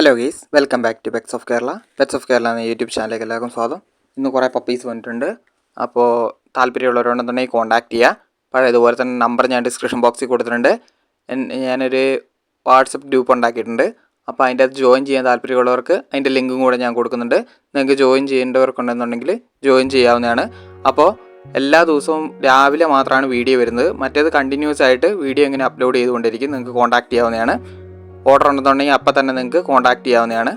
Hello guys, welcome back to pets of Kerala. Pets of Kerala എന്ന YouTube ചാനലിലേക്ക് എല്ലാവർക്കും സ്വാഗതം. ഇന്ന് കുറേ പപ്പീസ് വന്നിട്ടുണ്ട്. അപ്പോൾ താല്പര്യമുള്ളവരുണ്ടെന്നുണ്ടെങ്കിൽ കോൺടാക്ട് ചെയ്യുക. പഴയതുപോലെ തന്നെ നമ്പർ ഞാൻ ഡിസ്ക്രിപ്ഷൻ ബോക്സിൽ കൊടുത്തിട്ടുണ്ട്. ഞാനൊരു വാട്സപ്പ് ഗ്രൂപ്പ് ഉണ്ടാക്കിയിട്ടുണ്ട്. അപ്പോൾ അതിൻ്റെ അത് ജോയിൻ ചെയ്യാൻ താല്പര്യമുള്ളവർക്ക് അതിൻ്റെ ലിങ്കും കൂടെ ഞാൻ കൊടുക്കുന്നുണ്ട്. നിങ്ങൾക്ക് ജോയിൻ ചെയ്യേണ്ടവർക്കുണ്ടെന്നുണ്ടെങ്കിൽ ജോയിൻ ചെയ്യാവുന്നതാണ്. അപ്പോൾ എല്ലാ ദിവസവും രാവിലെ മാത്രമാണ് വീഡിയോ വരുന്നത്. മറ്റേത് കണ്ടിന്യൂസ് ആയിട്ട് വീഡിയോ ഇങ്ങനെ അപ്ലോഡ് ചെയ്തുകൊണ്ടിരിക്കും. നിങ്ങൾക്ക് കോൺടാക്ട് ചെയ്യാവുന്നതാണ്. ഓർഡർ ഉണ്ടെന്നുണ്ടെങ്കിൽ അപ്പം തന്നെ നിങ്ങൾക്ക് കോൺടാക്ട് ചെയ്യാവുന്നതാണ്.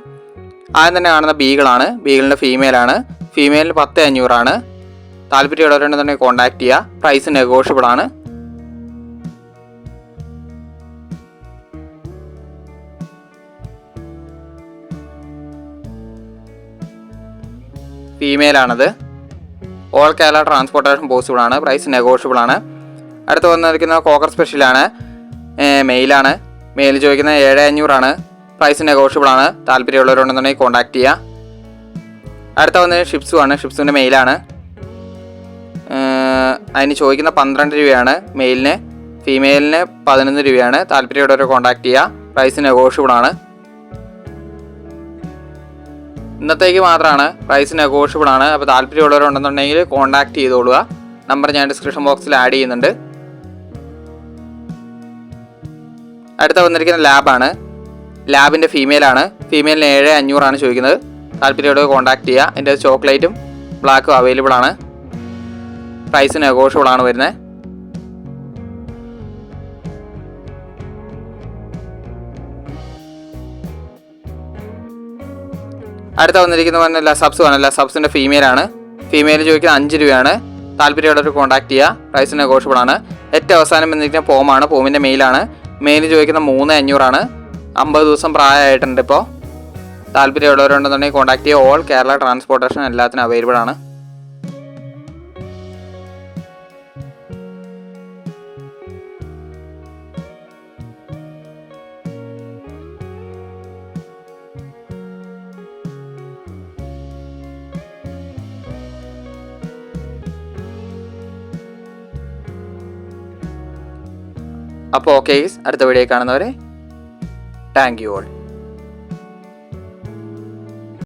ആദ്യം തന്നെ കാണുന്ന ബീഗിളാണ്. ബീഗിളിൻ്റെ ഫീമെയിലാണ്. ഫീമെയിലിന് 10,500 താല്പര്യമുള്ളവരുണ്ടെന്നുണ്ടെങ്കിൽ കോൺടാക്ട് ചെയ്യുക. പ്രൈസ് നെഗോഷ്യബിൾ ആണ്. ഫീമെയിലാണത്. ഓൾ കേരള ട്രാൻസ്പോർട്ടേഷൻ പോസിബിൾ ആണ്. പ്രൈസ് നെഗോഷ്യബിൾ ആണ്. അടുത്ത് വന്നിരിക്കുന്ന കോക്കർ സ്പെഷ്യലാണ്. മെയിലാണ്. മെയിൽ ചോദിക്കുന്നത് 7,500 പ്രൈസ് നെഗോഷ്യബിൾ ആണ്. താല്പര്യമുള്ളവരുണ്ടെന്നുണ്ടെങ്കിൽ കോൺടാക്ട് ചെയ്യുക. അടുത്ത വന്നത് ഷിപ്സു ആണ്. ഷിപ്സുവിൻ്റെ മെയിലാണ്. അതിന് ചോദിക്കുന്ന 12 രൂപയാണ് മെയിലിന്. ഫീമെയിലിന് 11 രൂപയാണ്. താല്പര്യമുള്ളവരെ കോൺടാക്ട് ചെയ്യുക. പ്രൈസ് നെഗോഷ്യബിൾ ആണ്. ഇന്നത്തേക്ക് മാത്രമാണ്. പ്രൈസ് നെഗോഷ്യബിൾ ആണ്. അപ്പോൾ താല്പര്യമുള്ളവരുണ്ടെന്നുണ്ടെങ്കിൽ കോൺടാക്ട് ചെയ്തോളുക. നമ്പർ ഞാൻ ഡിസ്ക്രിപ്ഷൻ ബോക്സിൽ ആഡ് ചെയ്യുന്നുണ്ട്. അടുത്ത വന്നിരിക്കുന്ന ലാബാണ്. ലാബിൻ്റെ ഫീമെയിലാണ്. ഫീമെയിലിന് 7,500 ചോദിക്കുന്നത്. താല്പര്യമുള്ളവർ കോൺടാക്ട് ചെയ്യുക. അതിൻ്റെ ചോക്ലേറ്റും ബ്ലാക്കും അവൈലബിൾ ആണ്. പ്രൈസ് നെഗോഷ്യബിൾ ആണ് വരുന്നത്. അടുത്ത വന്നിരിക്കുന്ന ലസബ്സ് ആണ്. ലസബ്സിൻ്റെ ഫീമെയിലാണ്. ഫീമെയിൽ ചോദിക്കുന്നത് 5 രൂപയാണ്. താല്പര്യമുള്ളവർ കോൺടാക്ട് ചെയ്യുക. പ്രൈസ് നെഗോഷ്യബിൾ ആണ്. ഏറ്റവും അവസാനം വന്നിരിക്കുന്ന പോമാണ്. പോമിൻ്റെ മെയിലാണ്. മെയിൽ ചോദിക്കുന്ന 3,500 50 ദിവസം പ്രായമായിട്ടുണ്ട്. ഇപ്പോൾ താല്പര്യമുള്ളവരുണ്ടെന്നുണ്ടെങ്കിൽ കോൺടാക്ട് ചെയ്യുക. ഓൾ കേരള ട്രാൻസ്പോർട്ടേഷൻ എല്ലാത്തിനും അവൈലബിൾ ആണ്. അപ്പോൾ ഓക്കെ, അടുത്ത വീഡിയോ കാണുന്നവരെ താങ്ക് യു ഓൾ.